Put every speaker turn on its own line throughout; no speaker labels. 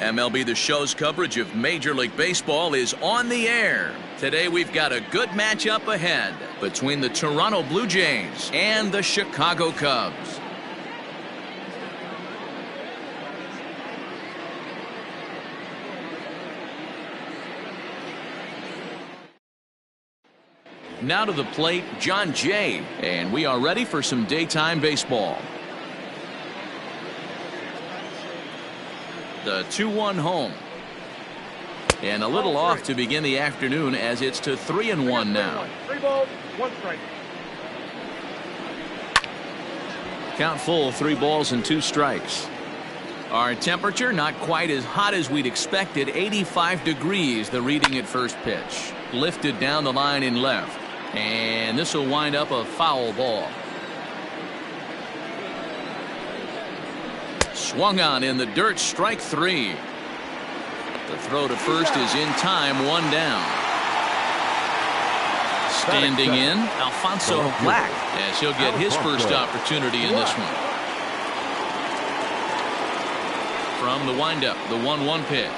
MLB The Show's coverage of Major League Baseball is on the air. Today we've got a good matchup ahead between the Toronto Blue Jays and the Chicago Cubs. Now to the plate, John Jay, and we are ready for some daytime baseball. The 2-1 home. And a little off to begin the afternoon as it's to 3-1 now.
3 balls, 1 strike.
Count full, 3 balls and 2 strikes. Our temperature not quite as hot as we'd expected. 85 degrees the reading at first pitch. Lifted down the line in left. And this will wind up a foul ball. Swung on in the dirt, strike 3. The throw to first is in time, 1 down. Standing in, Alfonso Black, as he'll get his first opportunity in this one. From the windup, the 1-1 pitch.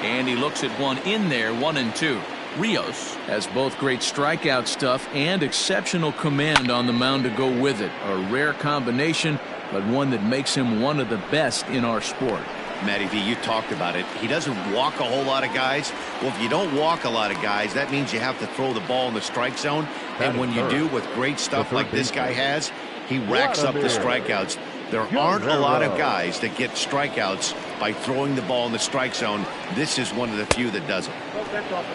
And he looks at one in there, 1-2. Rios has both great strikeout stuff and exceptional command on the mound to go with it. A rare combination, but one that makes him one of the best in our sport.
Matty V, you talked about it. He doesn't walk a whole lot of guys. Well, if you don't walk a lot of guys, that means you have to throw the ball in the strike zone. And when you do with great stuff like this guy has, he racks up the strikeouts. There aren't a lot of guys that get strikeouts by throwing the ball in the strike zone. This is one of the few that does it.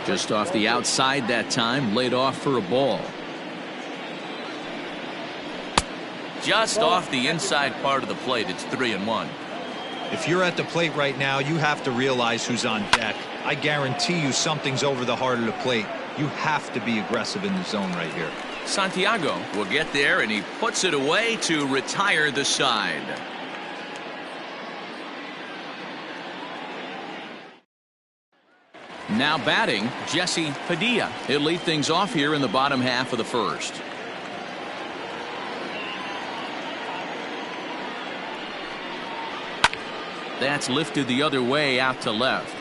Just off the outside that time, laid off for a ball. Just off the inside part of the plate, it's 3-1.
If you're at the plate right now, you have to realize who's on deck. I guarantee you something's over the heart of the plate. You have to be aggressive in the zone right here.
Santiago will get there, and he puts it away to retire the side. Now batting, Jesse Padilla. He'll lead things off here in the bottom half of the first. That's lifted the other way out to left.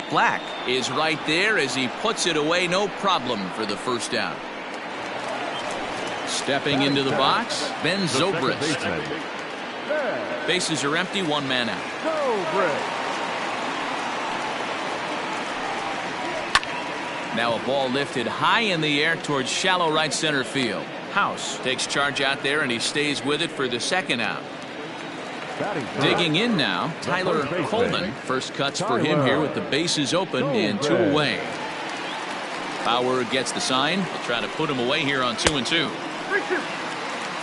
Black is right there as he puts it away, no problem for the first out. Stepping into the box, Ben Zobrist. Bases are empty, 1 man out. Now a ball lifted high in the air towards shallow right center field. House takes charge out there, and he stays with it for the second out. Digging in now, Tyler Coleman. First cuts for him here with the bases open and 2 away. Bauer gets the sign. They'll try to put him away here on 2-2.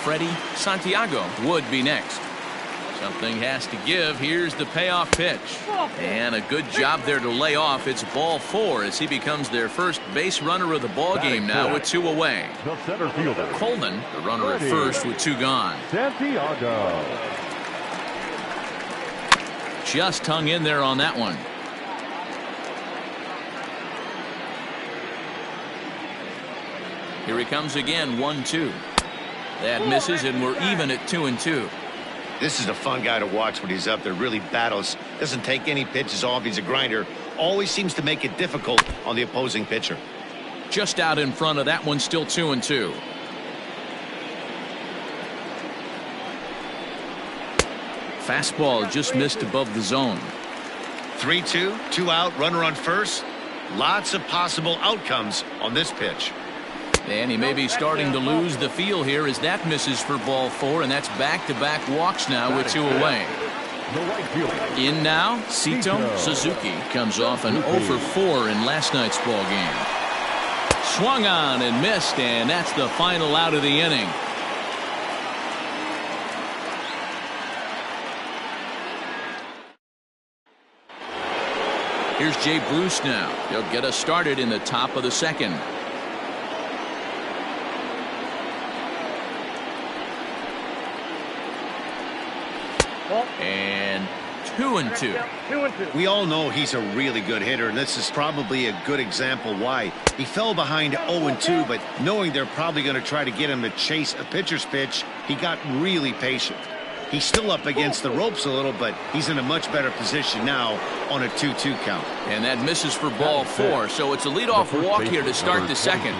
Freddie Santiago would be next. Something has to give. Here's the payoff pitch. And a good job there to lay off. It's ball 4 as he becomes their first base runner of the ball game now with 2 away. Coleman, the runner at first with 2 gone.
Santiago.
Just hung in there on that one. Here he comes again, 1-2. That misses, and we're even at 2-2.
This is a fun guy to watch when he's up there. Really battles. Doesn't take any pitches off. He's a grinder. Always seems to make it difficult on the opposing pitcher.
Just out in front of that one, still 2-2. Fastball just missed above the zone.
3-2, 2 out, runner on first. Lots of possible outcomes on this pitch.
And he may be starting to lose the feel here as that misses for ball 4, and that's back-to-back walks now with 2 away. In now, Sito Suzuki comes off an 0 for 4 in last night's ball game. Swung on and missed, and that's the final out of the inning. Here's Jay Bruce now. He'll get us started in the top of the second. And 2-2.
We all know he's a really good hitter, and this is probably a good example why. He fell behind 0-2, but knowing they're probably going to try to get him to chase a pitcher's pitch, he got really patient. He's still up against the ropes a little, but he's in a much better position now on a 2-2 count.
And that misses for ball 4, so it's a leadoff walk here to start the second.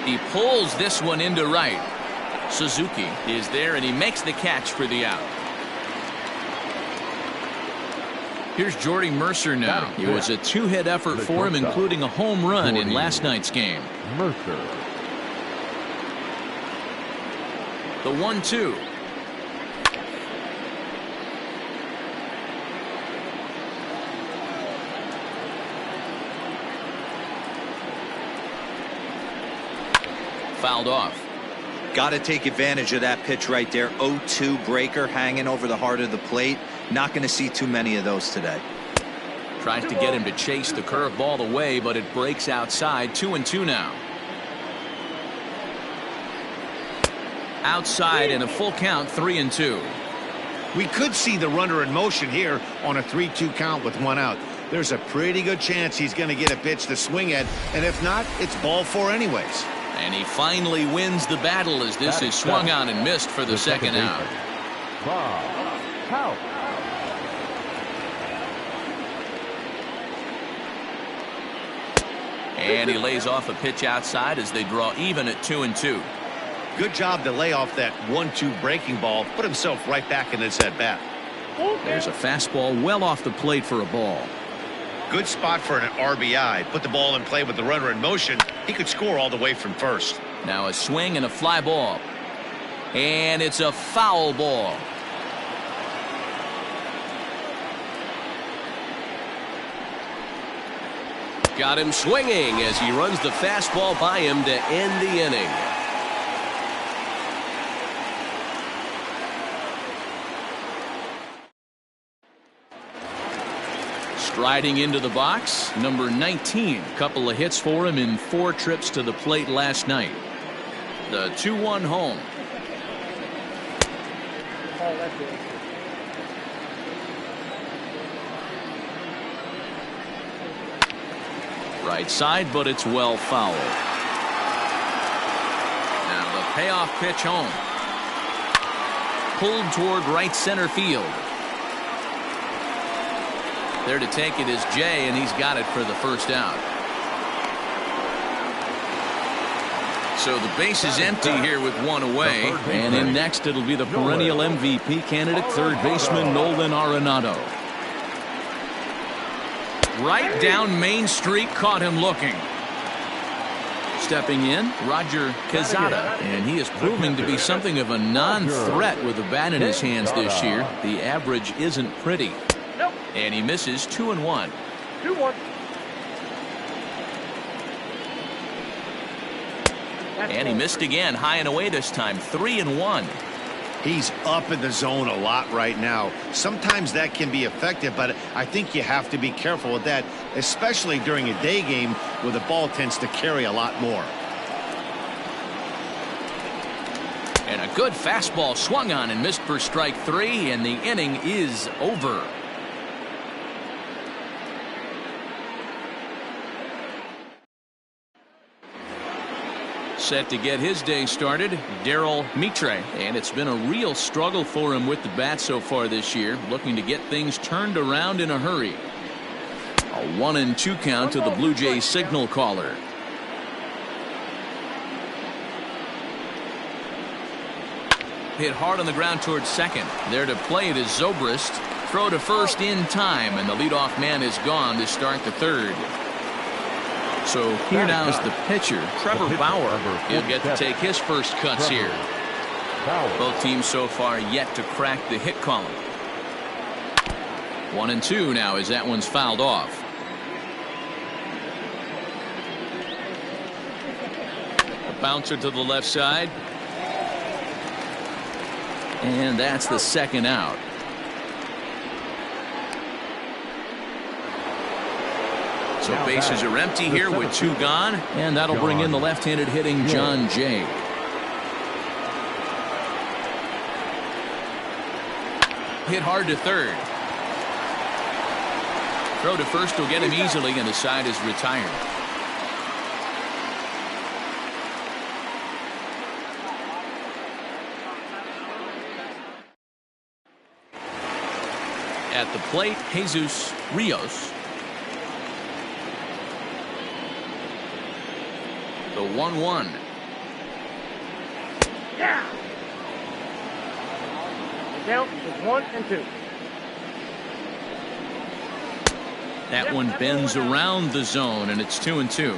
He pulls this one into right. Suzuki is there, and he makes the catch for the out. Here's Jordy Mercer now. It was a 2-hit effort for him, including a home run in last night's game.
Mercer.
The 1-2. Fouled off.
Got to take advantage of that pitch right there. 0-2 breaker hanging over the heart of the plate. Not going to see too many of those today.
Tries to get him to chase the curveball away, but it breaks outside. 2-2 now. Outside and a full count. 3-2.
We could see the runner in motion here on a 3-2 count with 1 out. There's a pretty good chance he's going to get a pitch to swing at, and if not, it's ball 4 anyways.
And he finally wins the battle as this is swung on and missed for the second out.
Out.
And he lays off a pitch outside as they draw even at 2-2.
Good job to lay off that 1-2 breaking ball, put himself right back in this at-bat.
There's a fastball well off the plate for a ball.
Good spot for an RBI. Put the ball in play with the runner in motion. He could score all the way from first.
Now a swing and a fly ball. And it's a foul ball. Got him swinging as he runs the fastball by him to end the inning. Striding into the box, number 19. Couple of hits for him in 4 trips to the plate last night. The 2-1 home. Right side, but it's well fouled. Now the payoff pitch home. Pulled toward right center field. There to take it is Jay, and he's got it for the first out. So the base is empty here with 1 away. And in next, it'll be the perennial MVP candidate, third baseman Nolan Arenado. Right down Main Street, caught him looking. Stepping in, Roger Quezada, and he is proving to be something of a non-threat with the bat in his hands this year. The average isn't pretty. And he misses. 2-1.
2-1.
And he missed again, high and away this time. 3-1.
He's up in the zone a lot right now. Sometimes that can be effective, but I think you have to be careful with that, especially during a day game where the ball tends to carry a lot more.
And a good fastball swung on and missed for strike 3, and the inning is over. Set to get his day started, Darryl Mitre, and it's been a real struggle for him with the bat so far this year, looking to get things turned around in a hurry. A 1-2 count to the Blue Jays signal caller. Hit hard on the ground towards second. There to play it is Zobrist. Throw to first in time, and the leadoff man is gone to start the third. So here now is the pitcher, Trevor Bauer. He'll get to take his first cuts here. Both teams so far yet to crack the hit column. 1-2 now as that one's fouled off. A bouncer to the left side. And that's the second out. So bases are empty here with 2 gone, and that'll bring in the left-handed hitting John Jay. Hit hard to third. Throw to first will get him easily, and the side is retired. At the plate, Jesus Rios. The 1-1.
Yeah. The count is 1-2.
That one bends around the zone, and it's 2-2.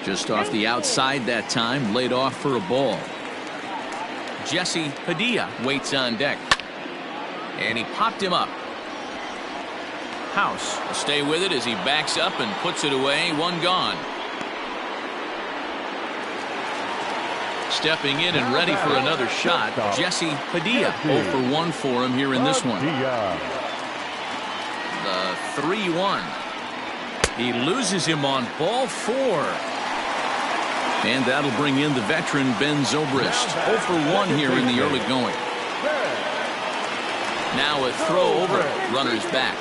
Just off the outside that time, laid off for a ball. Jesse Padilla waits on deck. And he popped him up. House will stay with it as he backs up and puts it away. One gone. Stepping in and ready for another shot, Jesse Padilla. 0 for 1 for him here in this one. The 3-1. He loses him on ball 4. And that'll bring in the veteran Ben Zobrist. 0 for 1 here in the early going. Now a throw over. Runners back.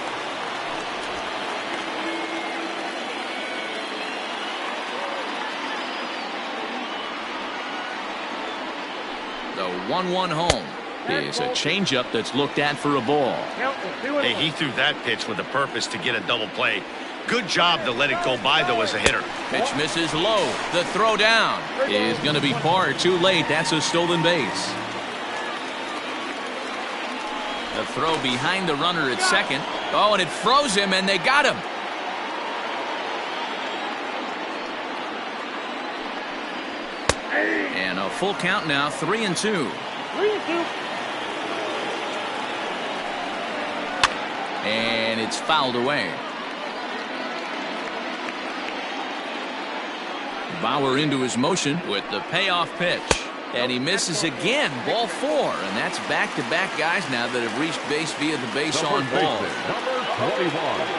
The 1-1 home is a changeup that's looked at for a ball.
Hey, he threw that pitch with a purpose to get a double play. Good job to let it go by, though, as a hitter.
Pitch misses low. The throw down is going to be far too late. That's a stolen base. The throw behind the runner at second. Oh, and it froze him, and they got him. And a full count now, 3-2.
3-2.
And it's fouled away. Bauer into his motion with the payoff pitch. And he misses again. Ball 4. And that's back-to-back guys now that have reached base via the base on ball.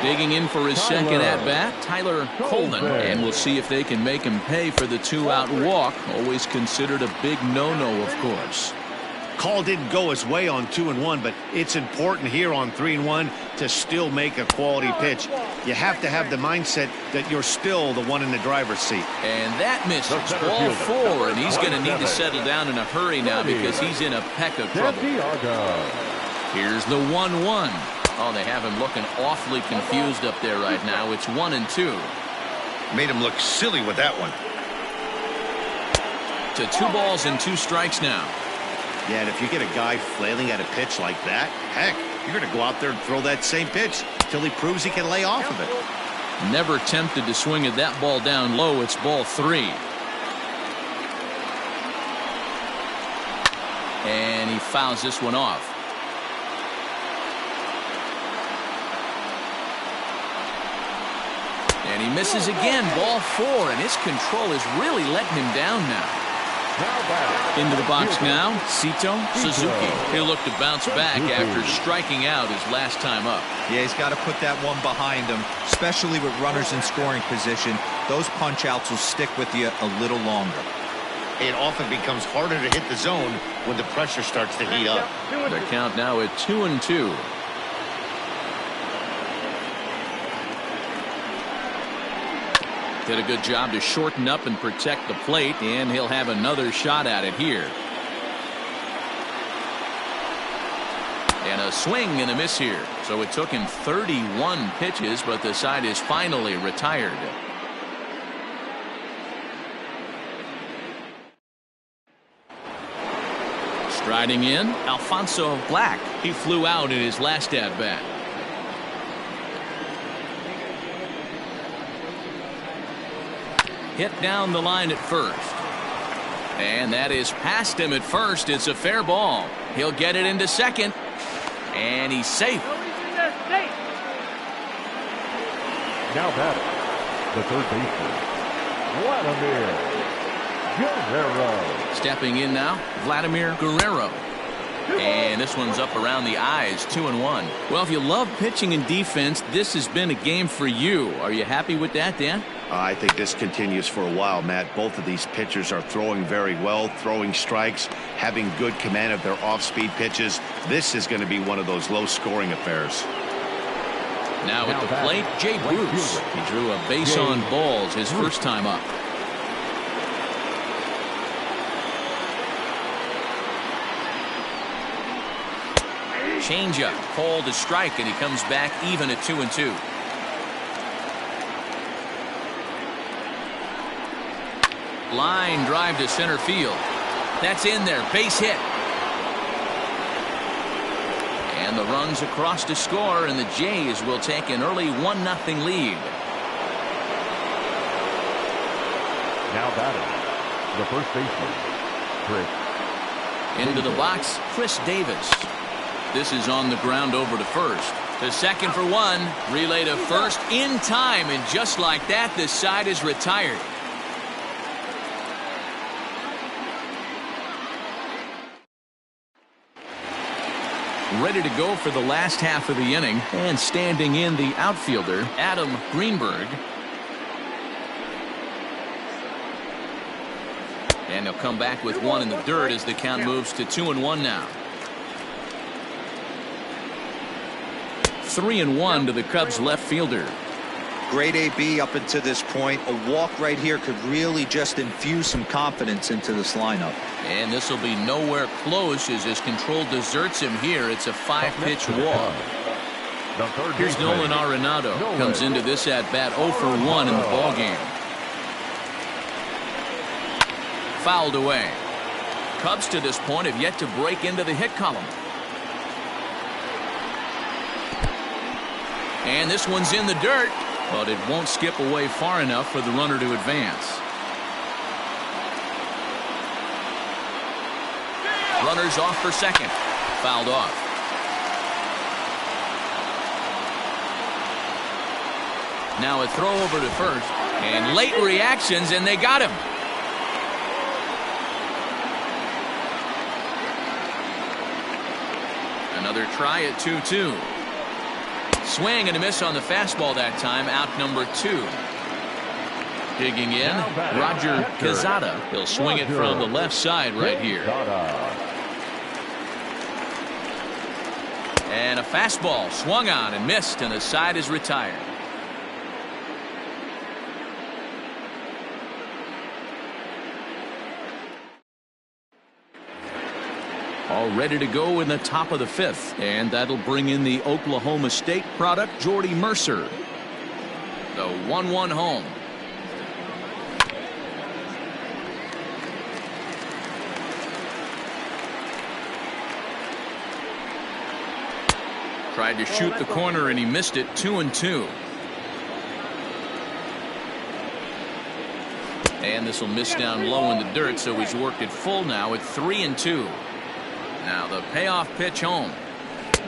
Digging in for his second at-bat, Tyler Colvin. And we'll see if they can make him pay for the 2-out walk. Always considered a big no-no, of course.
Call didn't go his way on 2-1, but it's important here on 3-1 to still make a quality pitch. You have to have the mindset that you're still the one in the driver's seat.
And that misses. Ball 4, and he's going to need to settle down in a hurry now because he's in a peck of trouble. Here's the 1-1. Oh, they have him looking awfully confused up there right now. It's 1-2.
Made him look silly with that one.
To 2 balls and 2 strikes now.
Yeah, and if you get a guy flailing at a pitch like that, heck, you're going to go out there and throw that same pitch till he proves he can lay off of it.
Never tempted to swing at that ball down low. It's ball 3. And he fouls this one off. And he misses again. Ball 4. And his control is really letting him down now. Into the box now, Sito Suzuki. He'll look to bounce back after striking out his last time up.
Yeah, he's got to put that one behind him, especially with runners in scoring position. Those punch outs will stick with you a little longer.
It often becomes harder to hit the zone when the pressure starts to heat up.
The count now at 2-2. Did a good job to shorten up and protect the plate, and he'll have another shot at it here. And a swing and a miss here. So it took him 31 pitches, but the side is finally retired. Striding in, Alfonso Black. He flew out in his last at-bat. Hit down the line at first. And that is past him at first. It's a fair ball. He'll get it into second. And he's safe.
Now batting, the third baseman, Vladimir Guerrero.
Stepping in now, Vladimir Guerrero. And this one's up around the eyes, 2-1. Well, if you love pitching and defense, this has been a game for you. Are you happy with that, Dan?
I think this continues for a while, Matt. Both of these pitchers are throwing very well, throwing strikes, having good command of their off-speed pitches. This is going to be one of those low-scoring affairs.
Now at the plate, Jay Bruce. He drew a base on balls his first time up. changeup called a strike, and he comes back even at 2-2. Line drive to center field. That's in there. Base hit. And the runs across to score, and the Jays will take an early 1-0 lead.
Now batting, the first baseman, Chris.
Into the box, Chris Davis. This is on the ground over to first. To second for one. Relay to first in time, and just like that, this side is retired. Ready to go for the last half of the inning, and standing in the outfielder, Adam Greenberg. And he'll come back with one in the dirt as the count moves to 2-1 now. 3-1 to the Cubs left fielder.
Great AB up until this point. A walk right here could really just infuse some confidence into this lineup.
And this will be nowhere close as his control deserts him here. It's a 5-pitch walk. Here's Nolan Arenado. Comes into this at-bat 0 for 1 in the ballgame. Fouled away. Cubs to this point have yet to break into the hit column. And this one's in the dirt, but it won't skip away far enough for the runner to advance. Runners off for second. Fouled off. Now a throw over to first, and late reactions, and they got him. Another try at 2-2. Swing and a miss on the fastball that time. Out number 2. Digging in, Roger Quezada. He'll swing it from the left side right here. And a fastball swung on and missed, and the side is retired. All ready to go in the top of the 5th, and that'll bring in the Oklahoma State product, Jordy Mercer. The 1-1 home. Tried to shoot the corner and he missed it. 2-2. And this will miss down low in the dirt, so he's worked it full now at 3-2. Now the payoff pitch home.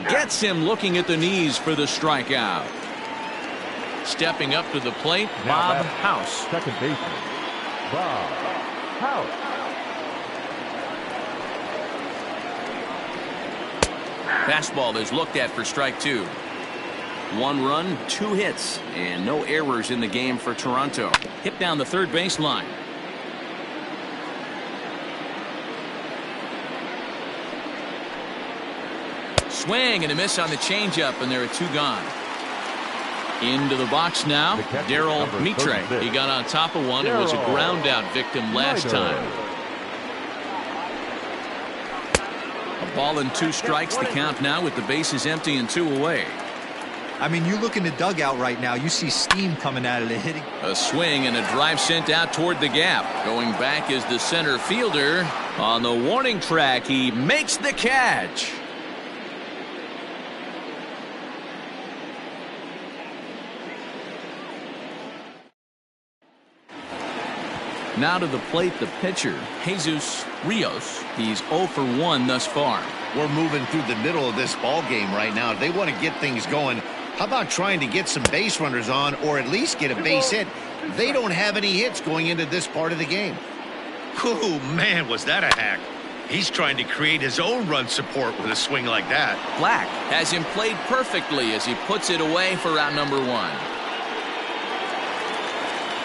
Gets him looking at the knees for the strikeout. Stepping up to the plate, Bob House.
Second baseman, Bob House.
Fastball is looked at for strike 2. 1 run, 2 hits, and no errors in the game for Toronto. Hit down the third baseline. Swing and a miss on the changeup, and there are 2 gone. Into the box now, Darryl Mitre. He got on top of one. It was a ground out victim last time. A ball and 2 strikes, the count now with the bases empty and 2 away.
I mean, you look in the dugout right now, you see steam coming out of the hitting.
A swing and a drive sent out toward the gap. Going back is the center fielder. On the warning track, he makes the catch. Now to the plate, the pitcher, Jesus Rios. He's 0 for 1 thus far.
We're moving through the middle of this ball game right now. They want to get things going. How about trying to get some base runners on, or at least get a base hit? They don't have any hits going into this part of the game.
Oh, man, was that a hack. He's trying to create his own run support with a swing like that.
Black has him played perfectly as he puts it away for out number 1.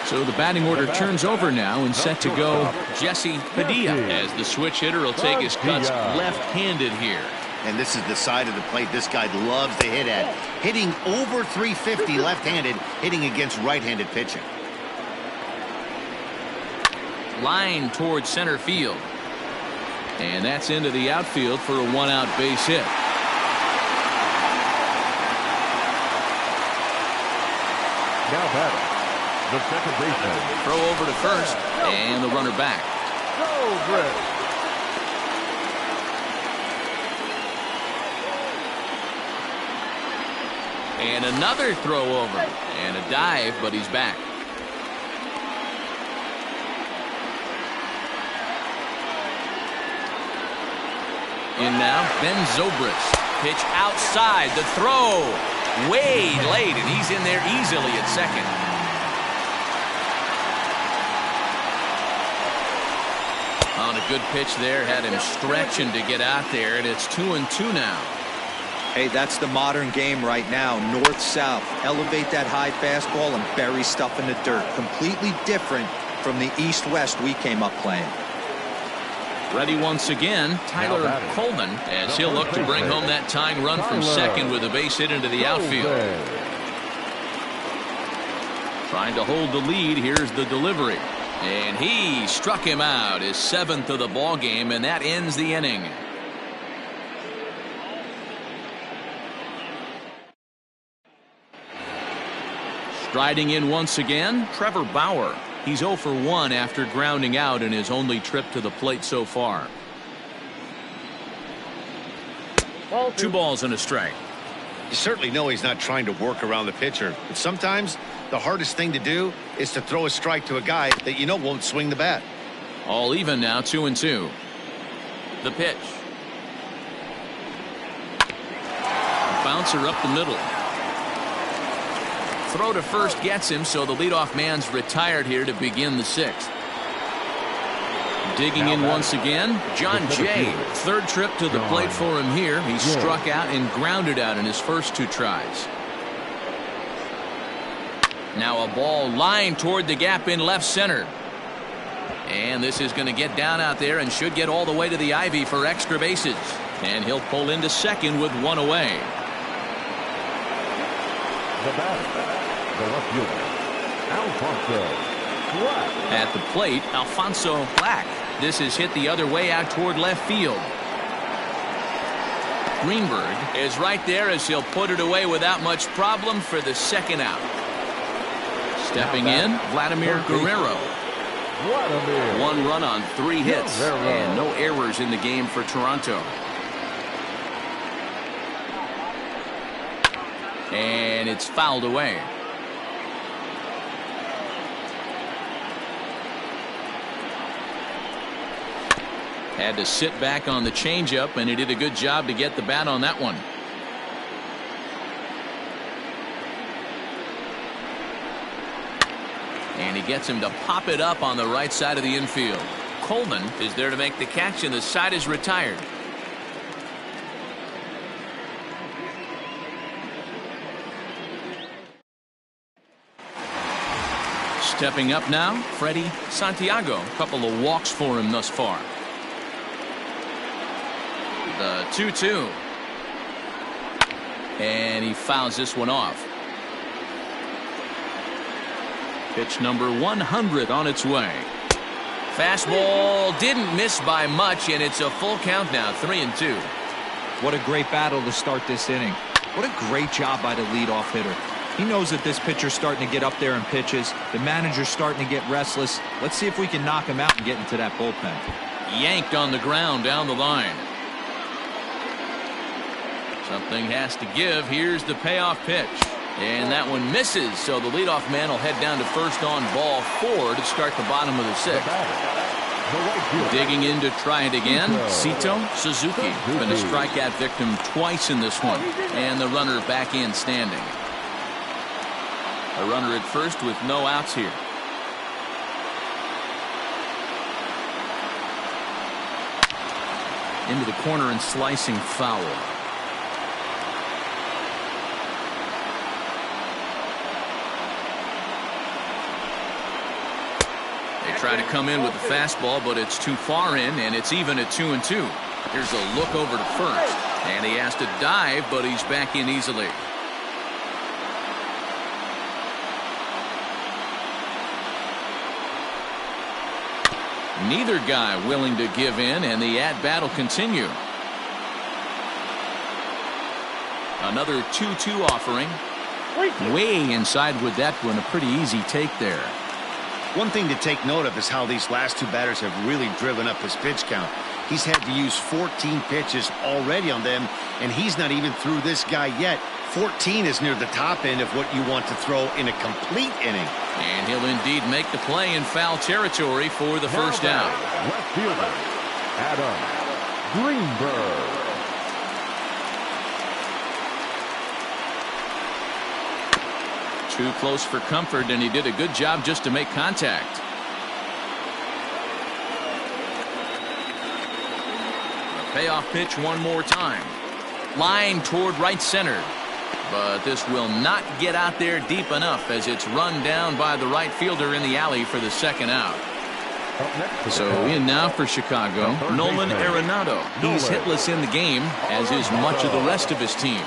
So the batting order turns over now, and set to go Jesse Padilla, as the switch hitter will take his cuts left-handed here.
And this is the side of the plate this guy loves to hit at. Hitting over 350 left-handed, hitting against right-handed pitching.
Line towards center field. And that's into the outfield for a 1-out base hit.
Now batting, the second baseman.
Throw over to first, and the runner back. And another throw over, and a dive, but he's back. In now, Ben Zobrist. Pitch outside, the throw. Way late, and he's in there easily at second. On a good pitch there, had him stretching to get out there, and it's 2-2 now.
Hey, that's the modern game right now. North-south. Elevate that high fastball and bury stuff in the dirt. Completely different from the east-west we came up playing.
Ready once again, Tyler Coleman, as he'll look to bring home that tying run from second with a base hit into the outfield. Trying to hold the lead. Here's the delivery. And he struck him out, his 7th of the ball game, and that ends the inning. Striding in once again, Trevor Bauer. He's 0 for 1 after grounding out in his only trip to the plate so far. 2 balls and a strike.
You certainly know he's not trying to work around the pitcher, but sometimes the hardest thing to do is to throw a strike to a guy that you know won't swing the bat.
All even now, 2-2. The pitch. Bouncer up the middle. Throw to first gets him, so the leadoff man's retired here to begin the 6th. Digging in once again, John Jay. 3rd trip to the plate for him here. He struck out and grounded out in his first 2 tries. Now a ball lined toward the gap in left center. And this is going to get down out there and should get all the way to the ivy for extra bases. And he'll pull into second with 1 away.
The batter, the left fielder, Alfonso Black.
At the plate, Alfonso Black. This is hit the other way out toward left field. Greenberg is right there as he'll put it away without much problem for the 2nd out. Stepping in, Vladimir Guerrero. 1 run on 3 hits and no errors in the game for Toronto. And it's fouled away. Had to sit back on the changeup, and he did a good job to get the bat on that one. And he gets him to pop it up on the right side of the infield. Coleman is there to make the catch, and the side is retired. Stepping up now, Freddie Santiago. A couple of walks for him thus far. The 2-2. And he fouls this one off. Pitch number 100 on its way. Fastball didn't miss by much, and it's a full count now, 3-2.
What a great battle to start this inning. What a great job by the leadoff hitter. He knows that this pitcher's starting to get up there in pitches. The manager's starting to get restless. Let's see if we can knock him out and get into that bullpen.
Yanked on the ground down the line. Something has to give. Here's the payoff pitch. And that one misses, so the leadoff man will head down to first on ball 4 to start the bottom of the 6th. Digging in to try it again, Sito Suzuki. Been a strikeout victim twice in this one. And the runner back in standing. A runner at first with no outs here. Into the corner and slicing foul. They try to come in with the fastball, but it's too far in, and it's even at 2-2. Here's a look over to first, and he has to dive, but he's back in easily. Neither guy willing to give in, and the at-bat will continue. Another 2-2 offering. Way inside with that one. A pretty easy take there.
One thing to take note of is how these last two batters have really driven up his pitch count. He's had to use 14 pitches already on them, and he's not even through this guy yet. 14 is near the top end of what you want to throw in a complete inning.
And he'll indeed make the play in foul territory for the first out.
Left fielder, Adam Greenberg.
Too close for comfort, and he did a good job just to make contact. The payoff pitch one more time. Line toward right center. But this will not get out there deep enough as it's run down by the right fielder in the alley for the second out. So in now for Chicago, Nolan Arenado. He's hitless in the game, as is much of the rest of his team.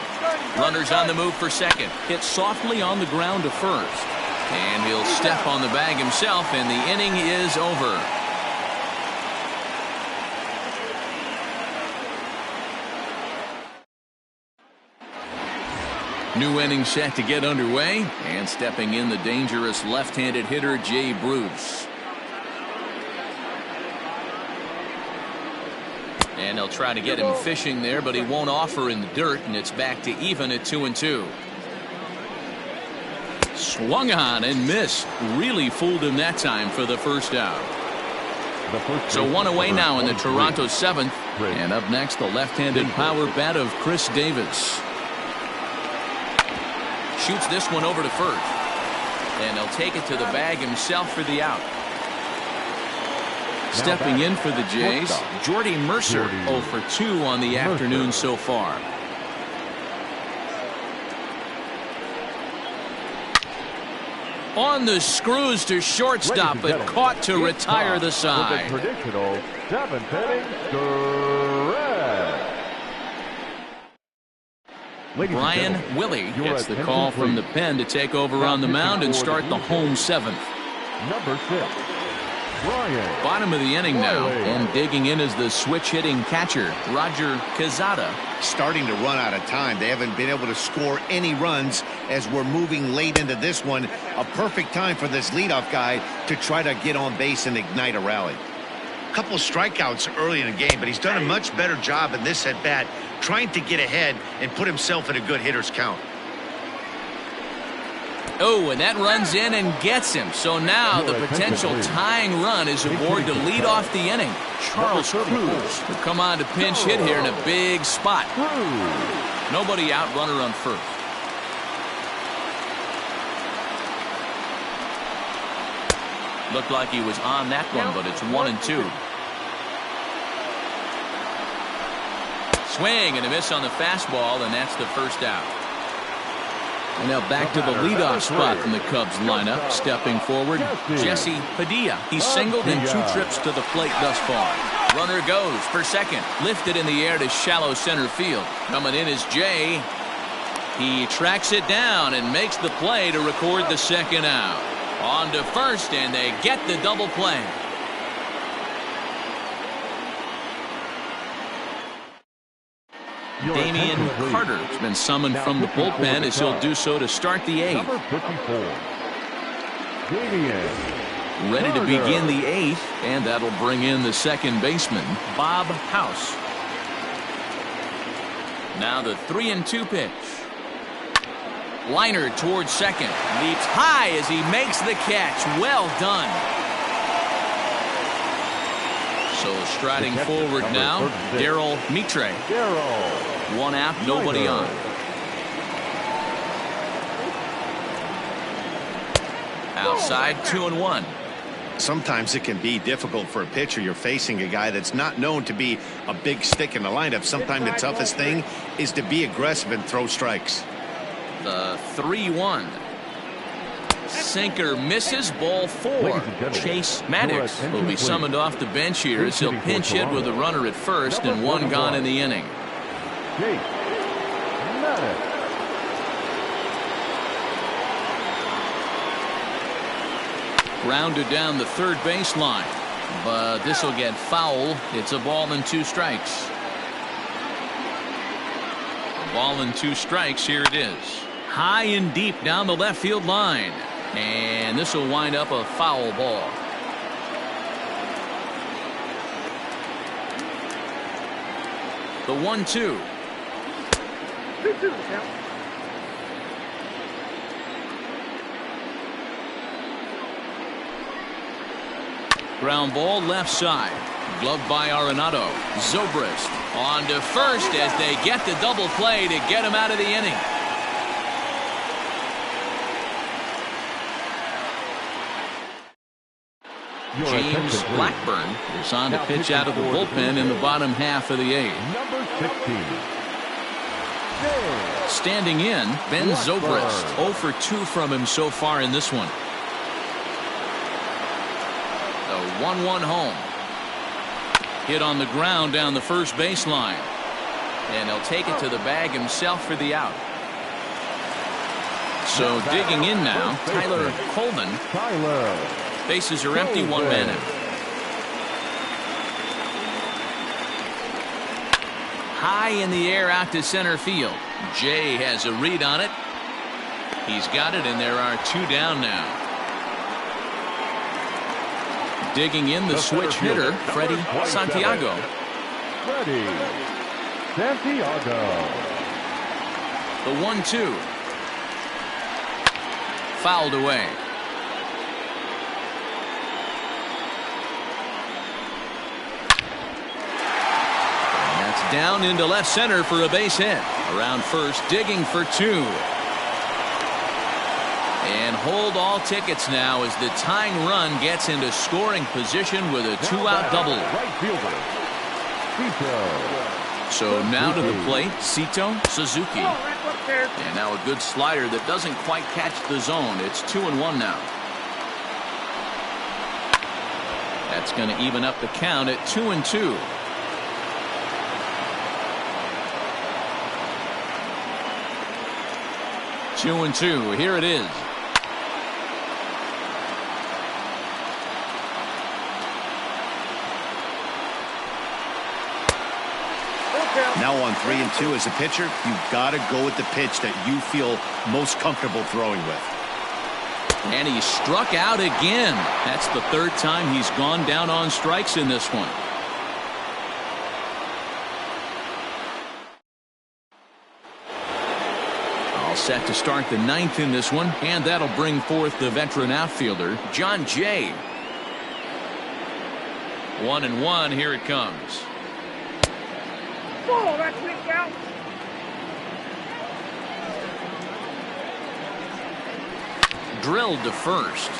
Runners on the move for second. Hit softly on the ground to first. And he'll step on the bag himself, and the inning is over. New inning set to get underway, and stepping in the dangerous left-handed hitter Jay Bruce. And they'll try to get him fishing there, but he won't offer in the dirt, and it's back to even at 2-2. Swung on and missed. Really fooled him that time for the first out. So one away now in the Toronto seventh. And up next, the left-handed power bat of Chris Davis. Shoots this one over to first. And he'll take it to the bag himself for the out. Stepping in for the Jays, Jordy Mercer, 0 for 2 on the afternoon so far. On the screws to shortstop, but caught to retire the side.
Traditional 7th inning stretch.
Brian Willie gets the call from the pen to take over on the mound and start the home seventh.
Number 6.
Bottom of the inning now, and digging in is the switch-hitting catcher, Roger Quezada.
Starting to run out of time. They haven't been able to score any runs as we're moving late into this one. A perfect time for this leadoff guy to try to get on base and ignite a rally. A couple strikeouts early in the game, but he's done a much better job in this at-bat trying to get ahead and put himself in a good hitter's count.
Oh, and that runs in and gets him. So now the potential tying run is aboard to lead off the inning. Charles Cruz will come on to pinch hit here in a big spot. Nobody out, runner on first. Looked like he was on that one, but it's 1-2. Swing and a miss on the fastball, and that's the first out. And now back to the leadoff spot from the Cubs lineup. Stepping forward, Jesse Padilla. He's singled in 2 trips to the plate thus far. Runner goes for second. Lifted in the air to shallow center field. Coming in is Jay. He tracks it down and makes the play to record the second out. On to first, and they get the double play. Damian Carter has been summoned from the bullpen as he'll do so to start the 8th.
Number 54.
Ready to begin the 8th, and that'll bring in the second baseman, Bob House. Now the 3-2 pitch. Liner towards second. Leaps high as he makes the catch. Well done. So striding forward now, Darryl Mitre. 1 out, nobody on. Outside, 2-1.
Sometimes it can be difficult for a pitcher. You're facing a guy that's not known to be a big stick in the lineup. Sometimes the toughest thing is to be aggressive and throw strikes.
The 3-1. Sinker misses, ball 4. Chase Maddox will be summoned off the bench here as he'll pinch hit with a runner at first and 1 gone in the inning. Grounded down the third baseline, but this will get foul. It's a ball and 2 strikes. A ball and 2 strikes. Here it is. High and deep down the left field line. And this will wind up a foul ball. The 1-2. Ground ball left side. Gloved by Arenado. Zobrist on to first as they get the double play to get him out of the inning. James Blackburn is on to pitch out of the bullpen in the bottom half of the eighth.
Number 16.
Standing in, Ben Zobrist. 0 for 2 from him so far in this one. The 1-1 home. Hit on the ground down the first baseline. And he'll take it to the bag himself for the out. So digging in now, Tyler Coleman. Bases are empty, 1 man out. High in the air out to center field. Jay has a read on it. He's got it, and there are 2 down now. Digging in the switch hitter, Freddie Santiago.
Freddie Santiago.
The 1-2. Fouled away. Down into left center for a base hit. Around first, digging for 2. And hold all tickets now as the tying run gets into scoring position with a 2-out double.
Right fielder, Cito.
So now to the plate, Cito Suzuki. And now a good slider that doesn't quite catch the zone. It's 2-1 now. That's going to even up the count at 2-2. 2-2. Here it is.
Now on 3-2 as a pitcher, you've got to go with the pitch that you feel most comfortable throwing with.
And he struck out again. That's the 3rd time he's gone down on strikes in this one. All set to start the 9th in this one, and that'll bring forth the veteran outfielder, John Jay. 1-1, here it comes.
Oh, that's me out.
Drilled to first.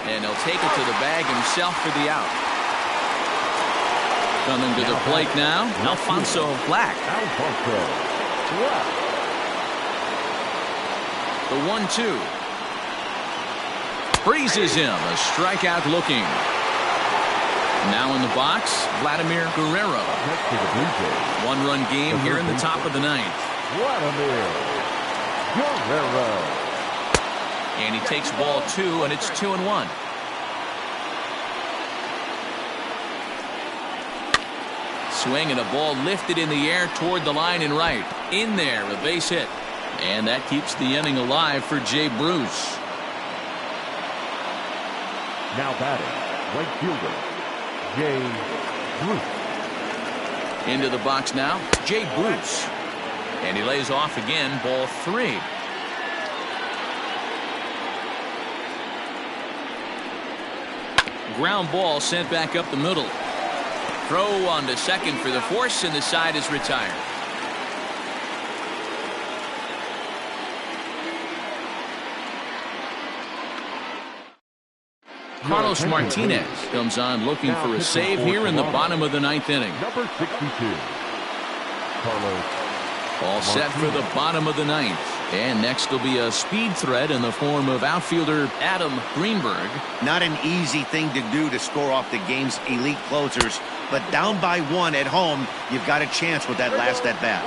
And he'll take it to the bag himself for the out. Coming to the plate now, Alfonso Black. The 1-2. Freezes him. A strikeout looking. Now in the box, Vladimir Guerrero. 1-run game here in the top of the 9th.
Vladimir Guerrero.
And he takes ball 2, and it's 2-1. Swing and a ball lifted in the air toward the line and right. In there, a base hit. And that keeps the inning alive for Jay Bruce.
Now batting, right fielder, Jay Bruce.
Into the box now, Jay Bruce. And he lays off again, ball 3. Ground ball sent back up the middle. Throw on to second for the force, and the side is retired. Carlos Martinez comes on looking for a save here in the bottom of the 9th inning.
Number 62. Carlos.
All set for the bottom of the 9th. And next will be a speed threat in the form of outfielder Adam Greenberg.
Not an easy thing to do to score off the game's elite closers, but down by 1 at home, you've got a chance with that last at bat.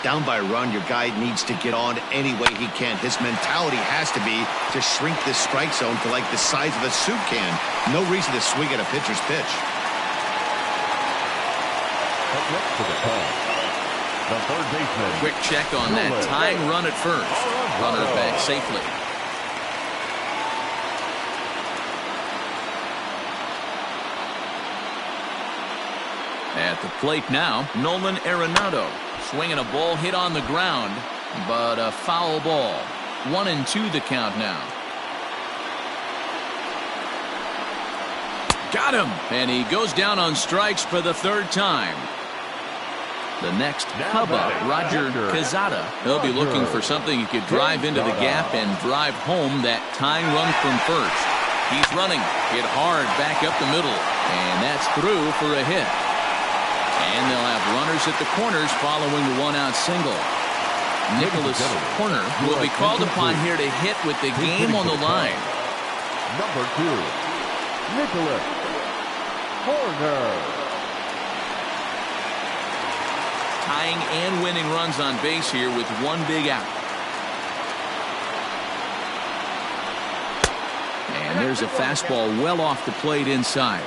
Down by a run, your guy needs to get on any way he can. His mentality has to be to shrink this strike zone to like the size of a soup can. No reason to swing at a pitcher's pitch.
Up next to the call. The third baseman.
Quick check on that tying run at first. Runner back safely. At the plate now, Nolan Arenado. Swinging a ball hit on the ground, but a foul ball. 1-2 the count now. Got him! And he goes down on strikes for the third time. The next Cub up, Roger Quezada. He'll be looking for something he could drive into the gap and drive home that tying run from first. He's running, hit hard back up the middle, and that's through for a hit. And they'll have runners at the corners following the one-out single. Nicholas Corner will be called upon here to hit with the game on the line.
Number 2, Nicholas Corner.
Tying and winning runs on base here with one big out. And there's a fastball well off the plate inside.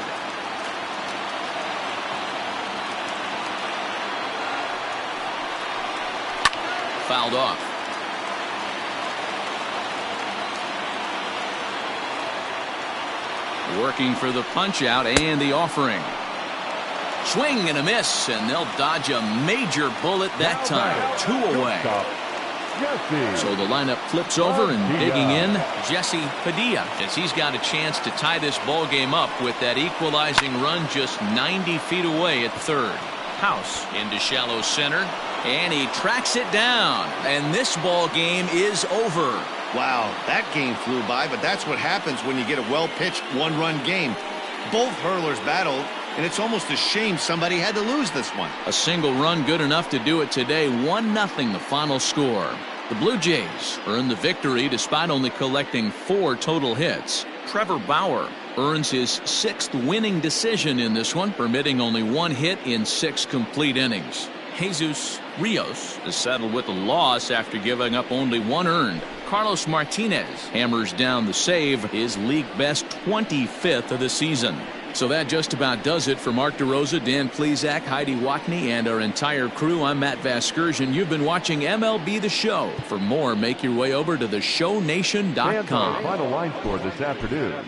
Fouled off. Working for the punch out and the offering. Swing and a miss, and they'll dodge a major bullet that time. 2 away. So the lineup flips over, and digging in, Jesse Padilla, as he's got a chance to tie this ball game up with that equalizing run just 90 feet away at third. House into shallow center, and he tracks it down, and this ball game is over.
Wow, that game flew by, but that's what happens when you get a well-pitched one-run game. Both hurlers battled, and it's almost a shame somebody had to lose this one.
A single run good enough to do it today. 1-0 the final score. The Blue Jays earn the victory despite only collecting 4 total hits. Trevor Bauer earns his 6th winning decision in this one, permitting only 1 hit in 6 complete innings. Jesus Rios is settled with a loss after giving up only 1 earned. Carlos Martinez hammers down the save, his league best 25th of the season. So that just about does it for Mark DeRosa, Dan Plesac, Heidi Watney, and our entire crew. I'm Matt Vasgersian. You've been watching MLB The Show. For more, make your way over to theshownation.com.
Final line score this afternoon.